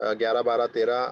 11, 12, 13,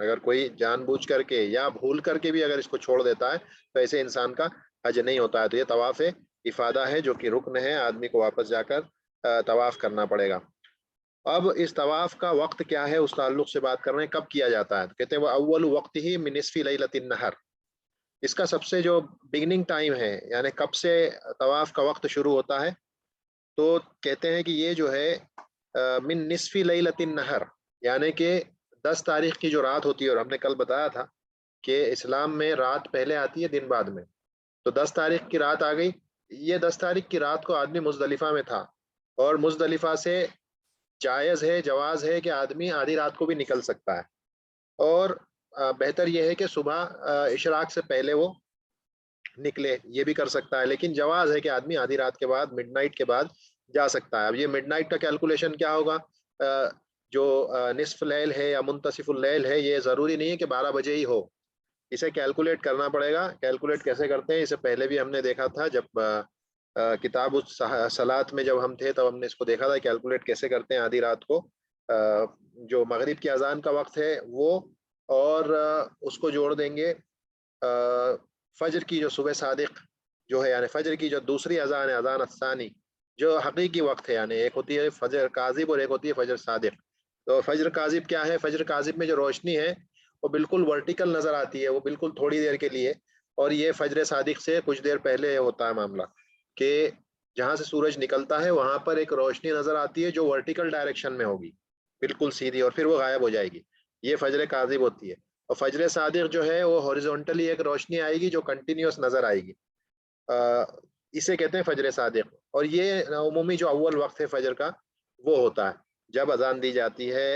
اگر کوئی جان بوجھ کر کے یا بھول کر کے بھی اگر اس کو چھوڑ دیتا ہے تو ایسے انسان کا حج نہیں ہوتا ہے. تو یہ طواف افادہ ہے جو کہ رکن ہے, آدمی کو واپس جا کر طواف کرنا پڑے گا. اب اس طواف کا وقت کیا ہے, اس تعلق سے بات کر رہے ہیں, کب کیا جاتا ہے. تو کہتے ہیں وہ اول وقت ہی من نصف لیلۃ النہر, اس کا سب سے جو بگننگ ٹائم ہے, یعنی کب سے طواف کا وقت شروع ہوتا ہے, تو کہتے ہیں کہ یہ جو ہے من نصف لیلۃ النہر, یعنی کہ 10 تاریخ کی جو رات ہوتی ہے, اور ہم نے کل بتایا تھا کہ اسلام میں رات پہلے آتی ہے دن بعد میں. تو 10 تاریخ کی رات آ گئی, یہ 10 تاریخ کی رات کو آدمی مزدلفہ میں تھا, اور مزدلفہ سے جائز ہے, جواز ہے کہ آدمی آدھی رات کو بھی نکل سکتا ہے, اور بہتر یہ ہے کہ صبح اشراق سے پہلے وہ نکلے, یہ بھی کر سکتا ہے, لیکن جواز ہے کہ آدمی آدھی رات کے بعد مڈ نائٹ کے بعد جا سکتا ہے. اب یہ مڈ نائٹ کا کیلکولیشن کیا ہوگا, جو نصف لیل ہے یا منتصف اللیل ہے, یہ ضروری نہیں ہے کہ 12 بجے ہی ہو, اسے کیلکولیٹ کرنا پڑے گا. کیلکولیٹ کیسے کرتے ہیں, اسے پہلے بھی ہم نے دیکھا تھا جب کتاب الصلاۃ میں جب ہم تھے, تب ہم نے اس کو دیکھا تھا کیلکولیٹ کیسے کرتے ہیں آدھی رات کو. جو مغرب کی اذان کا وقت ہے وہ, اور اس کو جوڑ دیں گے فجر کی جو صبح صادق جو ہے, یعنی فجر کی جو دوسری اذان ہے, اذان الثانی, جو حقیقی وقت ہے, یعنی ایک ہوتی ہے فجر کاذب اور ایک ہوتی ہے فجر صادق. تو فجر کاذب کیا ہے, فجر کاذب میں جو روشنی ہے وہ بالکل ورٹیکل نظر آتی ہے, وہ بالکل تھوڑی دیر کے لیے, اور یہ فجر صادق سے کچھ دیر پہلے ہوتا ہے معاملہ, کہ جہاں سے سورج نکلتا ہے وہاں پر ایک روشنی نظر آتی ہے جو ورٹیکل ڈائریکشن میں ہوگی, بالکل سیدھی, اور پھر وہ غائب ہو جائے گی, یہ فجر کاذب ہوتی ہے. اور فجر صادق جو ہے وہ ہاریزونٹلی ایک روشنی آئے گی جو کنٹینیوس نظر آئے گی, اسے کہتے ہیں فجر صادق. اور یہ عمومی جو اول وقت ہے فجر کا وہ ہوتا ہے جب اذان دی جاتی ہے,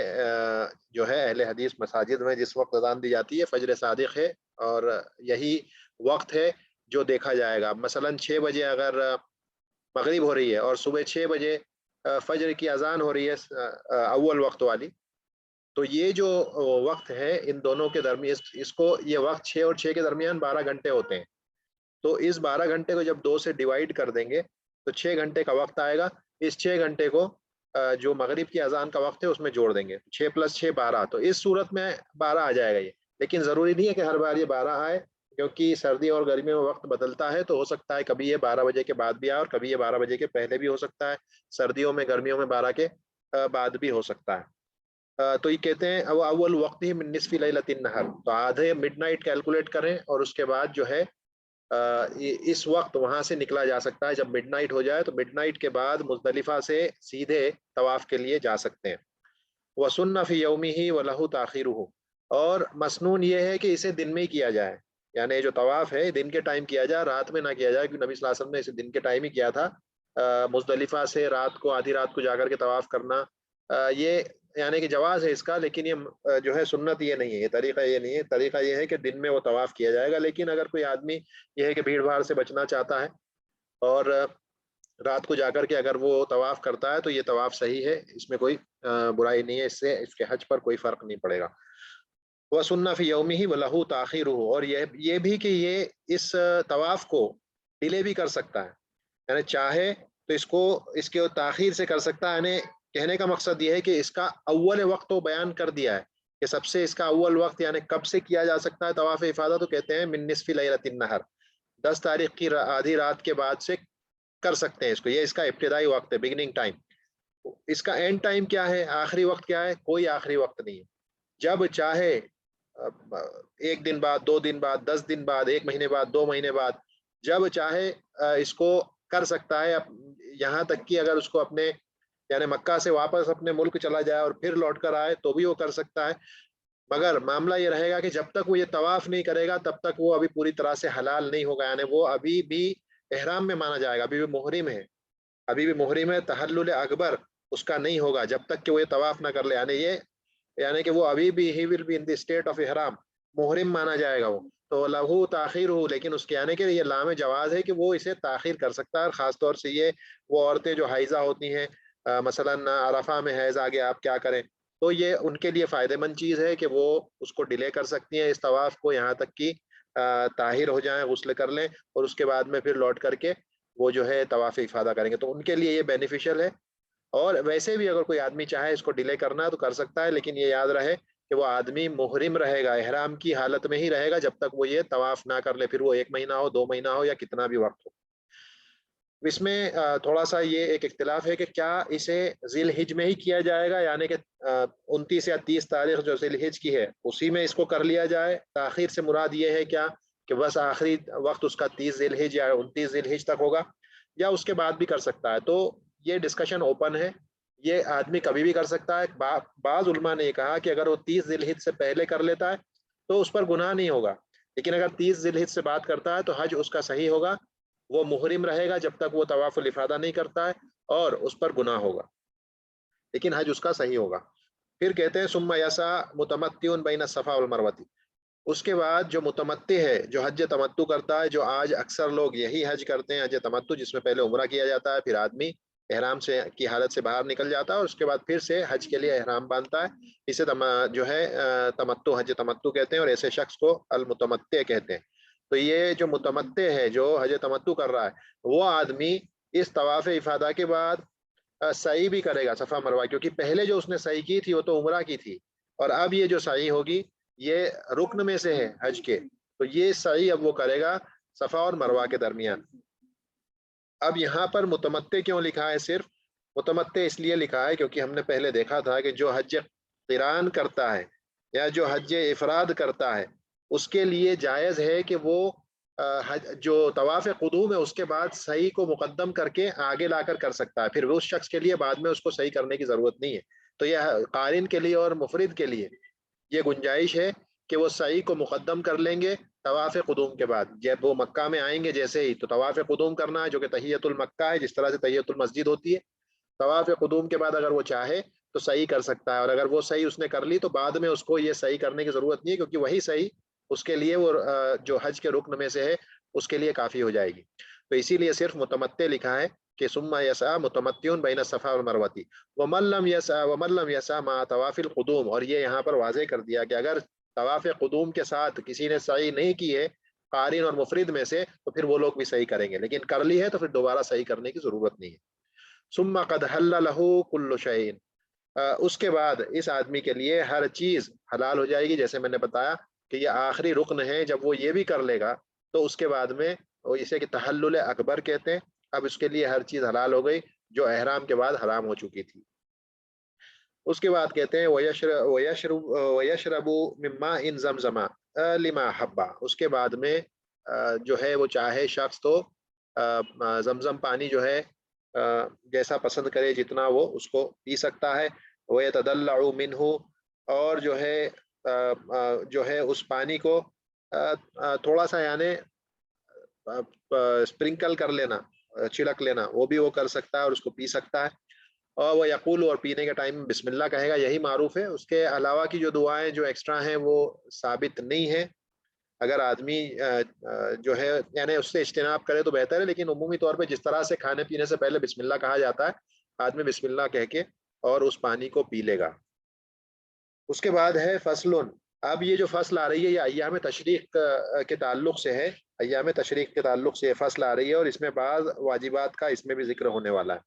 جو ہے اہل حدیث مساجد میں جس وقت اذان دی جاتی ہے فجر صادق ہے, اور یہی وقت ہے جو دیکھا جائے گا. مثلا 6 بجے اگر مغرب ہو رہی ہے اور صبح 6 بجے فجر کی اذان ہو رہی ہے اول وقت والی, تو یہ جو وقت ہے ان دونوں کے درمیان, اس کو یہ وقت 6 اور 6 کے درمیان 12 گھنٹے ہوتے ہیں. تو اس 12 گھنٹے کو جب 2 سے ڈیوائڈ کر دیں گے تو 6 گھنٹے کا وقت آئے گا. اس 6 گھنٹے کو جو مغرب کی اذان کا وقت ہے اس میں جوڑ دیں گے, 6 + 6 12, تو اس صورت میں 12 آ جائے گا یہ. لیکن ضروری نہیں ہے کہ ہر بار یہ 12 آئے, کیونکہ سردی اور گرمی میں وقت بدلتا ہے, تو ہو سکتا ہے کبھی یہ 12 بجے کے بعد بھی آئے اور کبھی یہ 12 بجے کے پہلے بھی ہو سکتا ہے, سردیوں میں گرمیوں میں 12 کے بعد بھی ہو سکتا ہے. تو یہ کہتے ہیں اول وقت ہی من نصف لیلۃ النہر, تو آدھے مڈ نائٹ کیلکولیٹ کریں, اور اس کے بعد جو ہے اس وقت وہاں سے نکلا جا سکتا ہے. جب مڈ نائٹ ہو جائے تو مڈ نائٹ کے بعد مزدلفہ سے سیدھے طواف کے لیے جا سکتے ہیں. وَسُنَّ فِي يَوْمِهِ وَلَهُ تَأْخِيرُهُ, اور مسنون یہ ہے کہ اسے دن میں ہی کیا جائے, یعنی جو طواف ہے دن کے ٹائم کیا جائے, رات میں نہ کیا جائے, کیونکہ نبی صلی اللہ علیہ وسلم نے اسے دن کے ٹائم ہی کیا تھا. مزدلفہ سے رات کو آدھی رات کو جا کر کے طواف کرنا, یہ یعنی کہ جواز ہے اس کا, لیکن یہ جو ہے سنت یہ نہیں ہے, یہ طریقہ یہ نہیں ہے. طریقہ یہ ہے کہ دن میں وہ طواف کیا جائے گا. لیکن اگر کوئی آدمی یہ ہے کہ بھیڑ بھاڑ سے بچنا چاہتا ہے اور رات کو جا کر کے اگر وہ طواف کرتا ہے تو یہ طواف صحیح ہے, اس میں کوئی برائی نہیں ہے, اس سے اس کے حج پر کوئی فرق نہیں پڑے گا. وَسُنَّ فِي يَوْمِهِ وَلَهُ تَأْخِيرُهُ, اور یہ بھی کہ یہ اس طواف کو ڈیلے بھی کر سکتا ہے, یعنی چاہے تو اس کو اس کے تاخیر سے کر سکتا ہے. یعنی کہنے کا مقصد یہ ہے کہ اس کا اول وقت تو بیان کر دیا ہے کہ سب سے اس کا اول وقت یعنی کب سے کیا جا سکتا ہے طواف افادہ, تو کہتے ہیں من نصف لیلۃ النہر, 10 تاریخ کی آدھی رات کے بعد سے کر سکتے ہیں اس کو, یہ اس کا ابتدائی وقت ہے, بگننگ ٹائم. اس کا اینڈ ٹائم کیا ہے, آخری وقت کیا ہے, کوئی آخری وقت نہیں ہے. جب چاہے 1 دن بعد, 2 دن بعد, 10 دن بعد, 1 مہینے بعد, 2 مہینے بعد, جب چاہے اس کو کر سکتا ہے. یہاں تک کہ اگر اس کو اپنے یعنی مکہ سے واپس اپنے ملک چلا جائے اور پھر لوٹ کر آئے تو بھی وہ کر سکتا ہے. مگر معاملہ یہ رہے گا کہ جب تک وہ یہ طواف نہیں کرے گا تب تک وہ ابھی پوری طرح سے حلال نہیں ہوگا, یعنی وہ ابھی بھی احرام میں مانا جائے گا, ابھی بھی محرم ہے, ابھی بھی محرم ہے. تحلل اکبر اس کا نہیں ہوگا جب تک کہ وہ یہ طواف نہ کر لے, یعنی کہ وہ ابھی بھی he will be in the state of احرام, محرم مانا جائے گا وہ. تو لہو تاخیر ہو, لیکن اس کے یعنی کہ یہ لام جواز ہے کہ وہ اسے تاخیر کر سکتا ہے. خاص طور سے یہ وہ عورتیں جو حائضہ ہوتی ہیں, مثلا عرفہ میں حیض آگے آپ کیا کریں, تو یہ ان کے لیے فائدہ مند چیز ہے کہ وہ اس کو ڈیلے کر سکتی ہیں اس طواف کو, یہاں تک کہ طاہر ہو جائیں, غسل کر لیں, اور اس کے بعد میں پھر لوٹ کر کے وہ جو ہے طواف افادہ کریں گے. تو ان کے لیے یہ بینیفیشل ہے. اور ویسے بھی اگر کوئی آدمی چاہے اس کو ڈیلے کرنا تو کر سکتا ہے, لیکن یہ یاد رہے کہ وہ آدمی محرم رہے گا، احرام کی حالت میں ہی رہے گا جب تک وہ یہ طواف نہ کر لے، پھر وہ 1 مہینہ ہو، 2 مہینہ ہو، یا کتنا بھی وقت ہو۔ اس میں تھوڑا سا یہ ایک اختلاف ہے کہ کیا اسے ذی الحج میں ہی کیا جائے گا، یعنی کہ 29 یا 30 تاریخ جو ذی الحج کی ہے اسی میں اس کو کر لیا جائے۔ تاخیر سے مراد یہ ہے کیا کہ بس آخری وقت اس کا 30 ذی الحج یا 29 ذی الحج تک ہوگا، یا اس کے بعد بھی کر سکتا ہے؟ تو یہ ڈسکشن اوپن ہے، یہ آدمی کبھی بھی کر سکتا ہے۔ بعض علماء نے کہا کہ اگر وہ 30 ذی الحج سے پہلے کر لیتا ہے تو اس پر گناہ نہیں ہوگا، لیکن اگر 30 ذی الحج سے بعد کرتا ہے تو حج اس کا صحیح ہوگا، وہ محرم رہے گا جب تک وہ طواف الافاضہ نہیں کرتا ہے، اور اس پر گناہ ہوگا، لیکن حج اس کا صحیح ہوگا۔ پھر کہتے ہیں ثم یسعی متمتع بین الصفا والمروہ، اس کے بعد جو متمتع ہے، جو حج تمتع کرتا ہے، جو آج اکثر لوگ یہی حج کرتے ہیں، حج تمتع، جس میں پہلے عمرہ کیا جاتا ہے، پھر آدمی احرام سے کی حالت سے باہر نکل جاتا ہے اور اس کے بعد پھر سے حج کے لیے احرام باندھتا ہے، اسے جو ہے تمتع، حج تمتع کہتے ہیں، اور ایسے شخص کو المتمتع کہتے ہیں۔ تو یہ جو متمتع ہے، جو حج تمتع کر رہا ہے، وہ آدمی اس طواف افاضہ کے بعد سعی بھی کرے گا صفا مروہ، کیونکہ پہلے جو اس نے سعی کی تھی وہ تو عمرہ کی تھی، اور اب یہ جو سعی ہوگی یہ رکن میں سے ہے حج کے، تو یہ سعی اب وہ کرے گا صفا اور مروہ کے درمیان۔ اب یہاں پر متمتع کیوں لکھا ہے؟ صرف متمتع اس لیے لکھا ہے کیونکہ ہم نے پہلے دیکھا تھا کہ جو حج قران کرتا ہے یا جو حج افراد کرتا ہے، اس کے لیے جائز ہے کہ وہ جو طواف قدوم ہے اس کے بعد صحیح کو مقدم کر کے آگے لا کر سکتا ہے، پھر اس شخص کے لیے بعد میں اس کو صحیح کرنے کی ضرورت نہیں ہے۔ تو یہ قارن کے لیے اور مفرد کے لیے یہ گنجائش ہے کہ وہ صحیح کو مقدم کر لیں گے طواف قدوم کے بعد، جب وہ مکہ میں آئیں گے جیسے ہی تو طواف قدوم کرنا ہے، جو کہ تحیۃ المکہ ہے، جس طرح سے تحیۃ المسجد ہوتی ہے۔ طواف قدوم کے بعد اگر وہ چاہے تو صحیح کر سکتا ہے، اور اگر وہ صحیح اس نے کر لی تو بعد میں اس کو یہ صحیح کرنے کی ضرورت نہیں ہے، کیونکہ وہی صحیح اس کے لیے وہ جو حج کے رکن میں سے ہے اس کے لیے کافی ہو جائے گی۔ تو اسی لیے صرف متمتع لکھا ہے کہ ثم یسعی متمتع بین الصفا والمروہ ومن لم یسعی مع طواف القدوم، اور یہ یہاں پر واضح کر دیا کہ اگر طواف قدوم کے ساتھ کسی نے سعی نہیں کی ہے قارن اور مفرد میں سے تو پھر وہ لوگ بھی صحیح کریں گے، لیکن کر لی ہے تو پھر دوبارہ صحیح کرنے کی ضرورت نہیں ہے۔ ثم قد حل له كل شيء، اس کے بعد اس آدمی کے لیے ہر چیز حلال ہو جائے گی، جیسے میں نے بتایا کہ یہ آخری رکن ہے، جب وہ یہ بھی کر لے گا تو اس کے بعد میں اسے کہ تحلل اکبر کہتے ہیں، اب اس کے لیے ہر چیز حلال ہو گئی جو احرام کے بعد حرام ہو چکی تھی۔ اس کے بعد کہتے ہیں وَيَشْرَبُ مِن مَاءٍ زَمْزَمَ لِمَا حَبَّ، اس کے بعد میں جو ہے وہ چاہے شخص تو زمزم پانی جو ہے جیسا پسند کرے جتنا وہ اس کو پی سکتا ہے۔ وَيَتَدَلَّعُ مِنْهُ، اور جو ہے اس پانی کو تھوڑا سا یعنی اسپرنکل کر لینا، چھڑک لینا، وہ بھی وہ کر سکتا ہے اور اس کو پی سکتا ہے۔ اور وہ یقول، اور پینے کے ٹائم بسم اللہ کہے گا، یہی معروف ہے، اس کے علاوہ کی جو دعائیں جو ایکسٹرا ہیں وہ ثابت نہیں ہے۔ اگر آدمی جو ہے یعنی اس سے اجتناب کرے تو بہتر ہے، لیکن عمومی طور پہ جس طرح سے کھانے پینے سے پہلے بسم اللہ کہا جاتا ہے، آدمی بسم اللہ کہہ کے اور اس پانی کو پی لے گا۔ اس کے بعد ہے فصل، اب یہ جو فصل آ رہی ہے یہ ایام تشریق کے تعلق سے ہے، ایام تشریق کے تعلق سے یہ فصل آ رہی ہے، اور اس میں بعض واجبات کا اس میں بھی ذکر ہونے والا ہے۔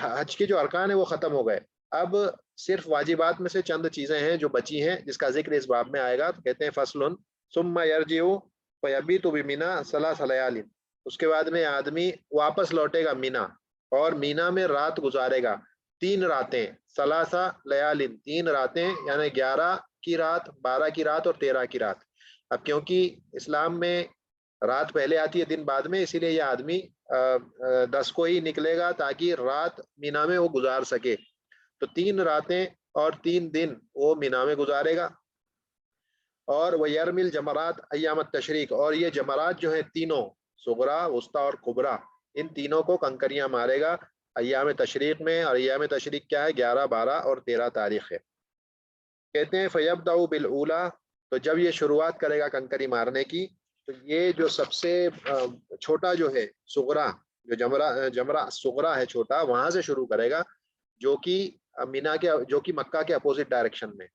حج کے جو ارکان ہیں وہ ختم ہو گئے، اب صرف واجبات میں سے چند چیزیں ہیں جو بچی ہیں جس کا ذکر اس باب میں آئے گا۔ تو کہتے ہیں فصل ثم یرجع فیبیت بمنی ثلاث لیال، اس کے بعد میں آدمی واپس لوٹے گا مینا، اور مینا میں رات گزارے گا 3 راتیں، ثلاثہ لیال 3 راتیں، یعنی 11 کی رات، 12 کی رات اور 13 کی رات۔ اب کیونکہ اسلام میں رات پہلے آتی ہے دن بعد میں، اسی لیے یہ آدمی 10 کو ہی نکلے گا تاکہ رات مینا میں وہ گزار سکے، تو 3 راتیں اور 3 دن وہ مینا میں گزارے گا۔ اور وہ یرمل جمرات ایام التشریق، اور یہ جمرات جو ہیں تینوں، صغرا، وسطی اور کبریٰ، ان تینوں کو کنکریاں مارے گا ایام تشریق میں، اور ایام تشریق کیا ہے؟ 11، 12 اور 13 تاریخ ہے۔ کہتے ہیں فیبدأ بالاولی، تو جب یہ شروعات کرے گا کنکری مارنے کی، تو یہ جو سب سے چھوٹا جو ہے صغرا، جو جمرہ صغرا ہے چھوٹا، وہاں سے شروع کرے گا، جو کہ مینا کے، جو کہ مکہ کے اپوزٹ ڈائریکشن میں۔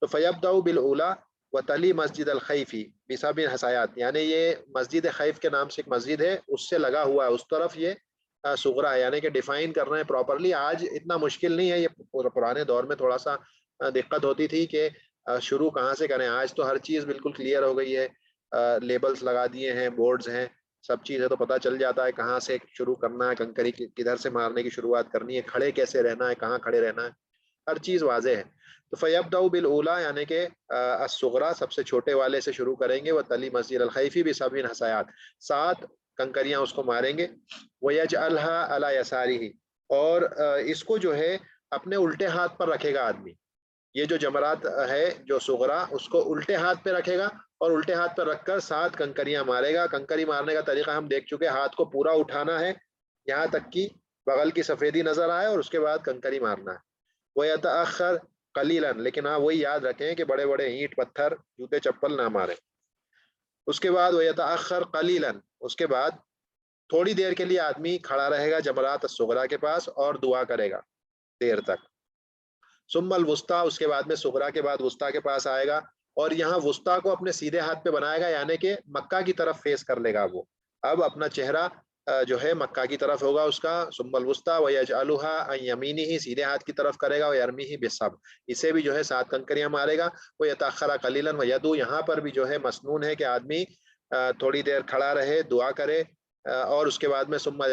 تو فیبدأ بالاولی وتلی مسجد الخیف بسبع حصایات، یعنی یہ مسجد خیف کے نام سے ایک مسجد ہے، اس سے لگا ہوا ہے اس طرف یہ صغرا ہے، یعنی کہ ڈیفائن کر رہے ہیں پراپرلی۔ آج اتنا مشکل نہیں ہے، یہ پرانے دور میں تھوڑا سا دقت ہوتی تھی کہ شروع کہاں سے کریں. آج تو ہر چیز بالکل کلیئر ہو گئی ہے, لیبلز لگا دیے ہیں, بورڈز ہیں, سب چیزیں تو پتہ چل جاتا ہے کہاں سے شروع کرنا ہے, کنکری کدھر سے مارنے کی شروعات کرنی ہے, کھڑے کیسے رہنا ہے, کہاں کھڑے رہنا ہے, ہر چیز واضح ہے. تو فیبدأ بالاولی یعنی کہ الصغریٰ سب سے چھوٹے والے سے شروع کریں گے, وتلی مسجد الخیفی بسبع حصیات 7 کنکریاں اس کو ماریں گے, ویجعلها علی یسارہ اور اس کو جو ہے اپنے الٹے ہاتھ پر رکھے گا آدمی. یہ جو جمرات ہے جو صغرا اس کو الٹے ہاتھ پہ رکھے گا اور الٹے ہاتھ پہ رکھ کر 7 کنکریاں مارے گا. کنکری مارنے کا طریقہ ہم دیکھ چکے, ہاتھ کو پورا اٹھانا ہے یہاں تک کہ بغل کی سفیدی نظر آئے اور اس کے بعد کنکری مارنا ہے. وَيَتَأَخَّرْ قَلِيلًا لیکن ہاں وہی یاد رکھیں کہ بڑے بڑے اینٹ پتھر جوتے چپل نہ ماریں. اس کے بعد وَيَتَأَخَّرْ قَلِيلًا اس کے بعد تھوڑی دیر کے لیے آدمی کھڑا رہے گا جمرات الصغرا کے پاس اور دعا کرے گا دیر تک. ثم الوسطیٰ اس کے بعد میں صغرا کے بعد وسطیٰ کے پاس آئے گا اور یہاں وسطیٰ کو اپنے سیدھے ہاتھ پہ بنائے گا یعنی کہ مکہ کی طرف فیس کر لے گا. وہ اب اپنا چہرہ جو ہے مکہ کی طرف ہوگا اس کا. ثم الوسطیٰ ویجعلها عن یمینہ سیدھے ہاتھ کی طرف کرے گا, ویرمیہ بالسبع اسے بھی جو ہے 7 کنکریاں مارے گا. ویتأخر قلیلا ویدعو یہاں پر بھی جو ہے مسنون ہے کہ آدمی تھوڑی دیر کھڑا رہے دعا کرے اور اس کے بعد میں ثم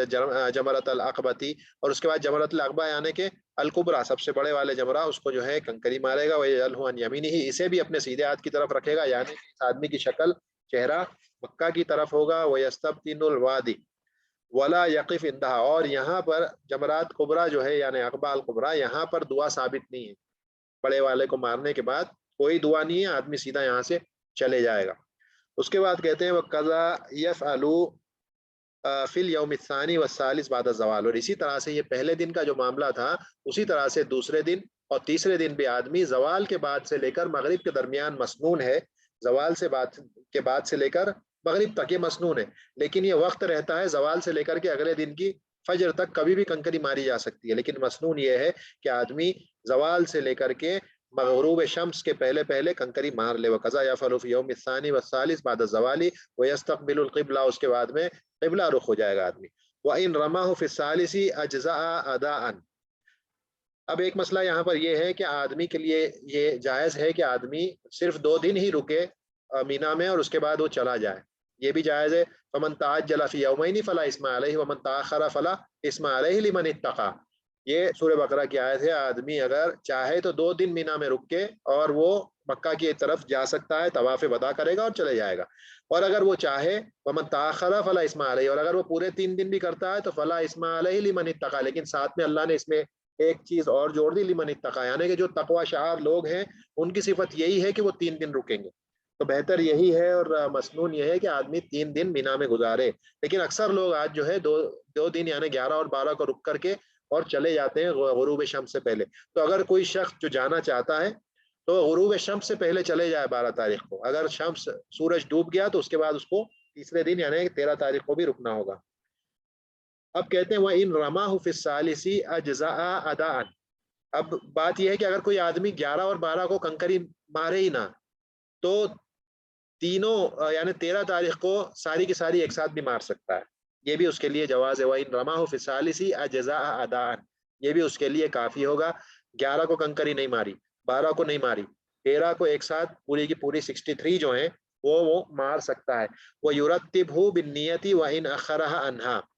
جمرۃ العقبۃ اور اس کے بعد جمرۃ العقبہ یعنی کہ الکبریٰ سب سے بڑے والے جمرہ اس کو جو ہے کنکری مارے گا. ویجعلہ عن یمینہ اسے بھی اپنے سیدھے ہاتھ کی طرف رکھے گا یعنی اس آدمی کی شکل چہرہ مکہ کی طرف ہوگا. ویستبطن الوادی ولا یقف عندہا اور یہاں پر جمرات کبریٰ جو ہے یعنی عقبہ الکبریٰ یہاں پر دعا ثابت نہیں ہے. بڑے والے کو مارنے کے بعد کوئی دعا نہیں ہے, آدمی سیدھا یہاں سے چلے جائے گا. اس کے بعد کہتے ہیں وَقَذَا يَفْعَلُ فی الیوم الثانی والثالث بعد الزوال اور اسی طرح سے یہ پہلے دن کا جو معاملہ تھا اسی طرح سے دوسرے دن اور تیسرے دن بھی آدمی زوال کے بعد سے لے کر مغرب کے درمیان مسنون ہے. زوال کے بعد سے لے کر مغرب تک یہ مسنون ہے لیکن یہ وقت رہتا ہے زوال سے لے کر کے اگلے دن کی فجر تک کبھی بھی کنکری ماری جا سکتی ہے. لیکن مسنون یہ ہے کہ آدمی زوال سے لے کر کے غروب شمس کے پہلے پہلے کنکری مار لے. وقضا یفعل فی یوم الثانی والثالث بعد الزوال ویستقبل القبلہ اس کے بعد میں قبلہ رخ ہو جائے گا آدمی. وَإِن رَمَاهُ فِي الثَّالِثِ أَجْزَأَ أَدَاءً اب ایک مسئلہ یہاں پر یہ ہے کہ آدمی کے لیے یہ جائز ہے کہ آدمی صرف 2 دن ہی رکے مینا میں اور اس کے بعد وہ چلا جائے, یہ بھی جائز ہے. فَمَن تَعَجَّلَ فِي يَوْمَيْنِ فَلَا إِثْمَ عَلَيْهِ وَمَن تَأَخَّرَ فَلَا إِثْمَ عَلَيْهِ لِمَنِ اتَّقَى. یہ سورہ بقرہ کی آیت ہے. آدمی اگر چاہے تو 2 دن مینا میں رک کے اور وہ مکہ کی طرف جا سکتا ہے, طواف وداع کرے گا اور چلے جائے گا. اور اگر وہ چاہے وَمَن تَأَخَّرَ فَلَا إِثْمَ عَلَيْهِ اور اگر وہ پورے 3 دن بھی کرتا ہے تو فَلَا إِثْمَ عَلَيْهِ لِمَنِ اتَّقَى لیکن ساتھ میں اللہ نے اس میں ایک چیز اور جوڑ دی لمن اتقى یعنی کہ جو تقوی شعار لوگ ہیں ان کی صفت یہی ہے کہ وہ 3 دن رکیں گے. تو بہتر یہی ہے اور مسنون یہ ہے کہ آدمی 3 دن مینا میں گزارے. لیکن اکثر لوگ آج جو ہے دو دن یعنی 11 اور 12 کو رک کر کے اور چلے جاتے ہیں غروب شمس سے پہلے. تو اگر کوئی شخص جو جانا چاہتا ہے تو غروب شمس سے پہلے چلے جائے 12 تاریخ کو. اگر سورج ڈوب گیا تو اس کے بعد اس کو تیسرے دن یعنی 13 تاریخ کو بھی رکنا ہوگا. اب کہتے ہیں وَإِن رَمَاهُ فِي الثَّالِثِ أَجْزَأَ أَدَاءً اب بات یہ ہے کہ اگر کوئی آدمی 11 اور 12 کو کنکری مارے ہی نہ تو تینوں یعنی 13 تاریخ کو ساری کی ساری ایک ساتھ بھی مار سکتا ہے, یہ بھی اس کے لیے جواز ہے. وَإِن رَمَاهُ فِي الثَّالِثِ أَجْزَأَ أَدَاءً یہ بھی اس کے لیے کافی ہوگا. 11 کو کنکری نہیں ماری, 12 کو نہیں ماری, 13 کو ایک ساتھ پوری کی پوری 63 جو ہیں وہ مار سکتا ہے. وَيُرَتِّبْهُ بِالنِّيَّةِ وَإِنْ أَخَّرَهَا عَنْهَا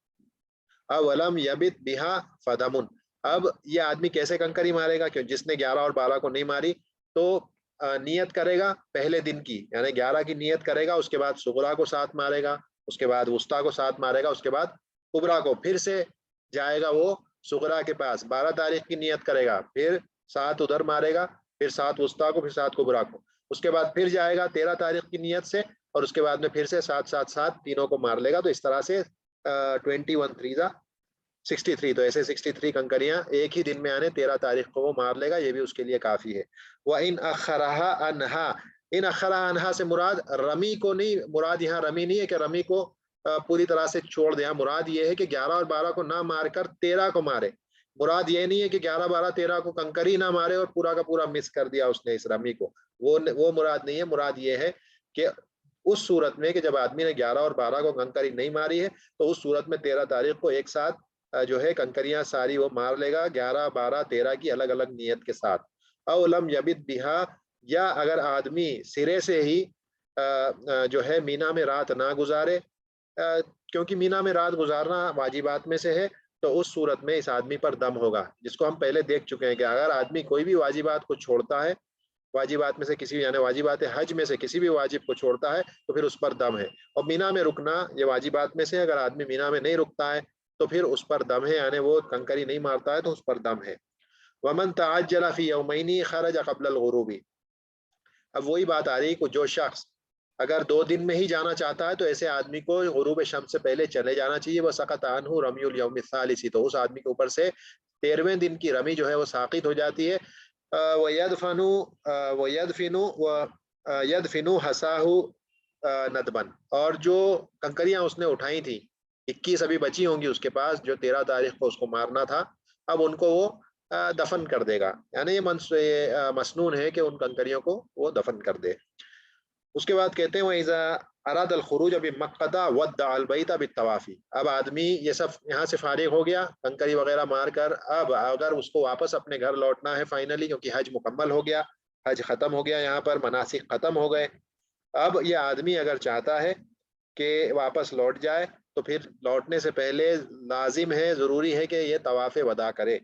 اولم یبت بہا فدمن اب یہ آدمی کیسے کنکری مارے گا کہ جس نے 11 اور 12 کو نہیں ماری تو نیت کرے گا پہلے دن کی یعنی 11 کی نیت کرے گا, اس کے بعد صغرا کو 7 مارے گا, اس کے بعد وسطیٰ کو 7 مارے گا, اس کے بعد کبریٰ کو پھر سے جائے گا وہ صغرا کے پاس 12 تاریخ کی نیت کرے گا, پھر 7 ادھر مارے گا, پھر 7 وسطیٰ کو, پھر 7 کبریٰ کو, اس کے بعد پھر جائے گا 13 تاریخ کی نیت سے اور اس کے بعد میں پھر سے 7 7 7 تینوں کو مار لے گا. تو اس طرح سے 21 3 63 تو ایسے 63 کنکریاں ایک ہی دن میں آنے 13 تاریخ کو وہ مار لے گا, یہ بھی اس کے لیے کافی ہے. وَإِنْ أَخَّرَهَا عَنْهَا ان أَخَّرَهَا عَنْهَا سے مراد رمی کو نہیں, مراد یہاں رمی نہیں ہے کہ رمی کو پوری طرح سے چھوڑ دیا, مراد یہ ہے کہ 11 اور 12 کو نہ مار کر 13 کو مارے. مراد یہ نہیں ہے کہ 11 12 13 کو کنکری نہ مارے اور پورا کا پورا مس کر دیا اس نے اس رمی کو, وہ مراد نہیں ہے. مراد یہ ہے کہ اس صورت میں کہ جب آدمی نے 11 اور 12 کو کنکری نہیں ماری ہے تو اس صورت میں 13 تاریخ کو ایک ساتھ جو ہے کنکریاں ساری وہ مار لے گا 11 12 13 کی الگ الگ نیت کے ساتھ. او لم یبت بہا، یا اگر آدمی سرے سے ہی جو ہے مینا میں رات نہ گزارے، کیونکہ مینا میں رات گزارنا واجبات میں سے ہے، تو اس صورت میں اس آدمی پر دم ہوگا، جس کو ہم پہلے دیکھ چکے ہیں کہ اگر آدمی کوئی بھی واجبات کو چھوڑتا ہے، واجبات میں سے کسی یعنی واجبات حج میں سے کسی بھی واجب کو چھوڑتا ہے، تو پھر اس پر دم ہے۔ اور مینا میں رکنا یہ واجبات میں سے، اگر آدمی مینا میں نہیں رکتا ہے تو پھر اس پر دم ہے، یعنی وہ کنکری نہیں مارتا ہے تو اس پر دم ہے۔ ومن تعجل فی یومین خرج قبل الغروب، اب وہی بات آ رہی کہ جو شخص اگر 2 دن میں ہی جانا چاہتا ہے تو ایسے آدمی کو غروب شمس سے پہلے چلے جانا چاہیے۔ وہ سقط عنہ رمی الیوم الثالث، تو اس آدمی کے اوپر سے 13ویں دن کی رمی جو ہے وہ ساقط ہو جاتی ہے۔ وَيَدْفِنُ حَسَاهُ ندبن، اور جو کنکریاں اس نے اٹھائی تھیں 21 ابھی بچی ہوں گی اس کے پاس، جو 13 تاریخ کو اس کو مارنا تھا، اب ان کو وہ دفن کر دے گا، یعنی یہ مسنون ہے کہ ان کنکریوں کو وہ دفن کر دے۔ اس کے بعد کہتے ہیں وَإِذَا أَرَادَ الْخُرُوجَ بِمَكَّةَ وَدَّعَ الْبَيْتَ بِالطَّوَافِ، اب آدمی یہ سب یہاں سے فارغ ہو گیا کنکری وغیرہ مار کر، اب اگر اس کو واپس اپنے گھر لوٹنا ہے فائنلی، کیونکہ حج مکمل ہو گیا، حج ختم ہو گیا، یہاں پر مناسک ختم ہو گئے، اب یہ آدمی اگر چاہتا ہے کہ واپس لوٹ جائے تو پھر لوٹنے سے پہلے لازم ہے، ضروری ہے کہ یہ طواف وداع کرے۔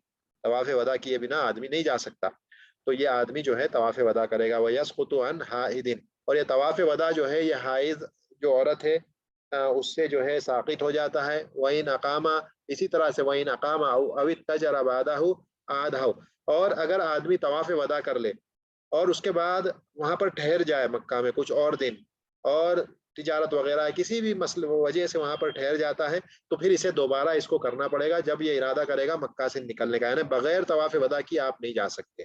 طواف وداع کیے بنا آدمی نہیں جا سکتا، تو یہ آدمی جو ہے طواف وداع کرے گا۔ وَيَسْقُطُ عَنْ حَائِضٍ، اور یہ طواف وداع جو ہے یہ حائض جو عورت ہے اس سے جو ہے ساقط ہو جاتا ہے۔ وَإِنْ أَقَامَ، اسی طرح سے وَإِنْ أَقَامَ أَوْ اتَّجَرَ بَعْدَهُ عَادَهُ، اور اگر آدمی طواف وداع کر لے اور اس کے بعد وہاں پر ٹھہر جائے مکہ میں کچھ اور دن، اور تجارت وغیرہ کسی بھی مسئلے وجہ سے وہاں پر ٹھہر جاتا ہے، تو پھر اسے دوبارہ اس کو کرنا پڑے گا جب یہ ارادہ کرے گا مکہ سے نکلنے کا، یعنی بغیر طواف وداع کی آپ نہیں جا سکتے۔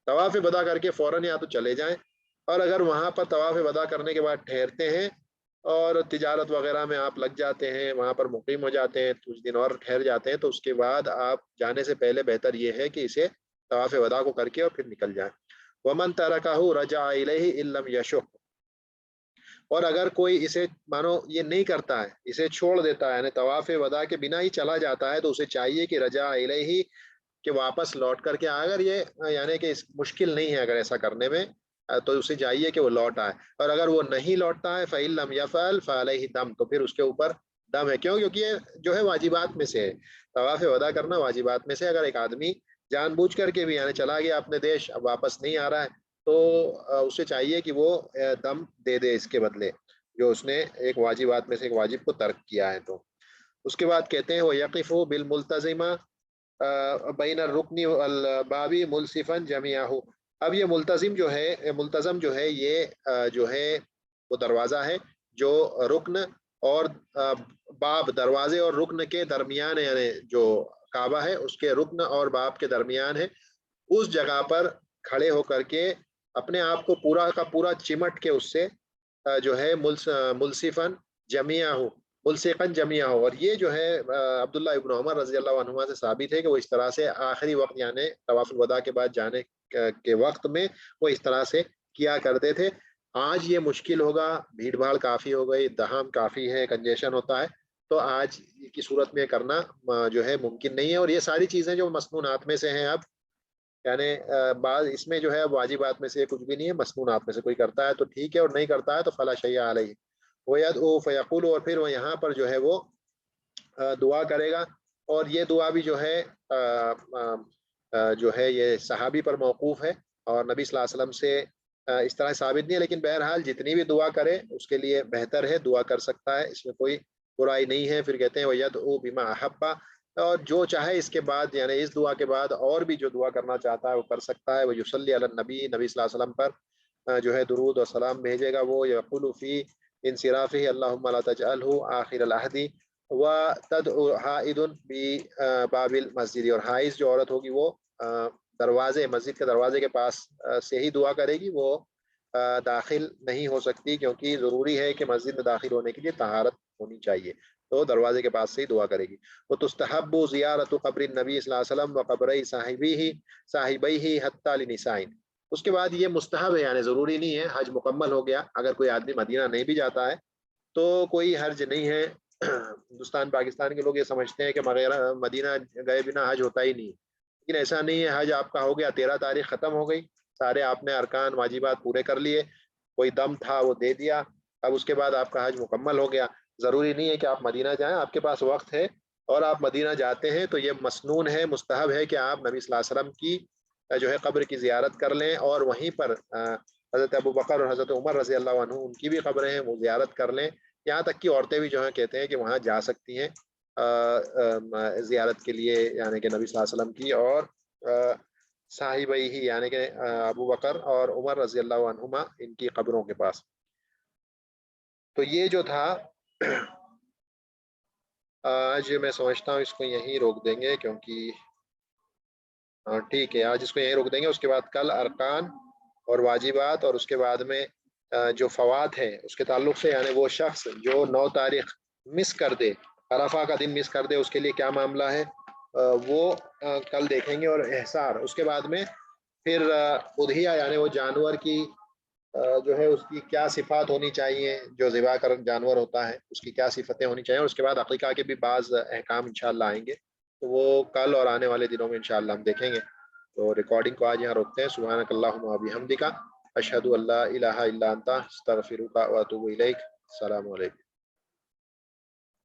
طواف وداع کر کے فوراً یا تو چلے جائیں، اور اگر وہاں پر طواف وداع کرنے کے بعد ٹھہرتے ہیں اور تجارت وغیرہ میں آپ لگ جاتے ہیں، وہاں پر مقیم ہو جاتے ہیں، کچھ دن اور ٹھہر جاتے ہیں، تو اس کے بعد آپ جانے سے پہلے بہتر یہ ہے کہ اسے طواف وداع کو کر کے اور پھر نکل جائیں۔ وَمَن تَرَكَهُ رَجَعَ إِلَيْهِ إِن لَّمْ يَشُقْ، اور اگر کوئی اسے مانو یہ نہیں کرتا ہے، اسے چھوڑ دیتا ہے، یعنی طواف وداع کے بنا ہی چلا جاتا ہے، تو اسے چاہیے کہ رجع الیہ، کہ واپس لوٹ کر کے، اگر یہ یعنی کہ مشکل نہیں ہے اگر ایسا کرنے میں، تو اسے چاہیے کہ وہ لوٹ آئے، اور اگر وہ نہیں لوٹتا ہے فَإِن لَّمْ يَفْعَلْ فَعَلَيْهِ دَم، تو پھر اس کے اوپر دم ہے۔ کیوں؟ کیونکہ یہ جو ہے واجبات میں سے ہے، طواف وداع کرنا واجبات میں سے، اگر ایک آدمی جان بوجھ کر کے بھی یعنی چلا گیا اپنے دیش، اب واپس نہیں آ رہا ہے، تو اسے چاہیے کہ وہ دم دے دے اس کے بدلے، جو اس نے ایک واجبات میں سے ایک واجب کو ترک کیا ہے۔ تو اس کے بعد کہتے ہیں وہ یقف بالملتزمہ بین الرکن والبابی ملصفا جمیعہ، اب یہ ملتزم جو ہے یہ جو ہے وہ دروازہ ہے جو رکن اور باب، دروازے اور رکن کے درمیان، یعنی جو کعبہ ہے اس کے رکن اور باب کے درمیان ہے، اس جگہ پر کھڑے ہو کر کے اپنے آپ کو پورا کا پورا چمٹ کے اس سے جو ہے ملصفن جمیعہ ہو، ملصقن جمیعہ ہو، اور یہ جو ہے عبداللہ ابن عمر رضی اللہ عنہما سے ثابت ہے کہ وہ اس طرح سے آخری وقت یعنی طواف الوداع کے بعد جانے کے وقت میں وہ اس طرح سے کیا کرتے تھے۔ آج یہ مشکل ہوگا، بھیڑ بھاڑ کافی ہو گئی، دہام کافی ہے، کنجیشن ہوتا ہے، تو آج کی صورت میں کرنا جو ہے ممکن نہیں ہے، اور یہ ساری چیزیں جو مسنونات میں سے ہیں اب، یعنی بعض اس میں جو ہے واجبات میں سے کچھ بھی نہیں ہے، مسنونات میں سے کوئی کرتا ہے تو ٹھیک ہے، اور نہیں کرتا ہے تو فلا شیء علیہ، وَيَدْعُو فَيَقُولُ، اور پھر وہ یہاں پر جو ہے وہ دعا کرے گا، اور یہ دعا بھی جو ہے جو ہے یہ صحابی پر موقوف ہے، اور نبی صلی اللہ علیہ وسلم سے اس طرح ثابت نہیں ہے، لیکن بہرحال جتنی بھی دعا کرے اس کے لیے بہتر ہے، دعا کر سکتا ہے، اس میں کوئی برائی نہیں ہے۔ پھر کہتے ہیں وَيَدْعُو بِمَا أَحَبَّ، اور جو چاہے اس کے بعد یعنی اس دعا کے بعد اور بھی جو دعا کرنا چاہتا ہے وہ کر سکتا ہے۔ وَيُصَلِّي عَلَى النَّبِي، نبی صلی اللہ علیہ وسلم پر جو ہے درود و سلام بھیجے گا، وہ یقول فی انصرافہ اللہم لا تجعلہ آخر العہد وتدعو حائض بباب المسجد، اور حائض جو عورت ہوگی وہ دروازے مسجد کے دروازے کے پاس سے ہی دعا کرے گی، وہ داخل نہیں ہو سکتی، کیونکہ ضروری ہے کہ مسجد میں داخل ہونے کے لیے طہارت ہونی چاہیے، تو دروازے کے پاس سے ہی دعا کرے گی۔ وہ تستحب زیارت قبر النبی صلی اللہ علیہ وسلم و قبرئی صاحبیہ حتی لنساء، اس کے بعد یہ مستحب ہے، یعنی ضروری نہیں ہے، حج مکمل ہو گیا، اگر کوئی آدمی مدینہ نہیں بھی جاتا ہے تو کوئی حرج نہیں ہے۔ ہندوستان پاکستان کے لوگ یہ سمجھتے ہیں کہ مدینہ گئے بنا حج ہوتا ہی نہیں، لیکن ایسا نہیں ہے حج آپ کا ہو گیا، 13 تاریخ ختم ہو گئی، سارے آپ نے ارکان واجبات پورے کر لیے، کوئی دم تھا وہ دے دیا، اب اس کے بعد آپ کا حج مکمل ہو گیا۔ ضروری نہیں ہے کہ آپ مدینہ جائیں، آپ کے پاس وقت ہے اور آپ مدینہ جاتے ہیں تو یہ مسنون ہے، مستحب ہے کہ آپ نبی صلی اللہ علیہ وسلم کی جو ہے قبر کی زیارت کر لیں، اور وہیں پر حضرت ابو بکر اور حضرت عمر رضی اللہ عنہ ان کی بھی قبریں ہیں، وہ زیارت کر لیں، یہاں تک کہ عورتیں بھی جو ہیں کہتے ہیں کہ وہاں جا سکتی ہیں زیارت کے لیے، یعنی کہ نبی صلی اللہ علیہ وسلم کی اور صاحبئی ہی، یعنی کہ ابو بکر اور عمر رضی اللہ عنہما ان کی قبروں کے پاس۔ تو یہ جو تھا آج میں سمجھتا ہوں اس کو یہیں روک دیں گے، کیونکہ ٹھیک ہے آج اس کو یہیں روک دیں گے، اس کے بعد کل ارکان اور واجبات اور اس کے بعد میں جو فوات ہے اس کے تعلق سے، یعنی وہ شخص جو 9 تاریخ مس کر دے، عرفہ کا دن مس کر دے، اس کے لیے کیا معاملہ ہے وہ کل دیکھیں گے، اور احسار اس کے بعد میں پھر اضحیہ، یعنی وہ جانور کی جو ہے اس کی کیا صفات ہونی چاہیے، جو ذبح کر جانور ہوتا ہے اس کی کیا صفتیں ہونی چاہیے، اور اس کے بعد عقیقہ کے بھی بعض احکام انشاءاللہ آئیں گے، تو وہ کل اور آنے والے دنوں میں انشاءاللہ ہم دیکھیں گے۔ تو ریکارڈنگ کو آج یہاں روکتے ہیں۔ سبحانک اللہم و بحمدک، اشہد ان لا الہ الا انت، استغفرک و اتوب الیک۔ السلام علیکم۔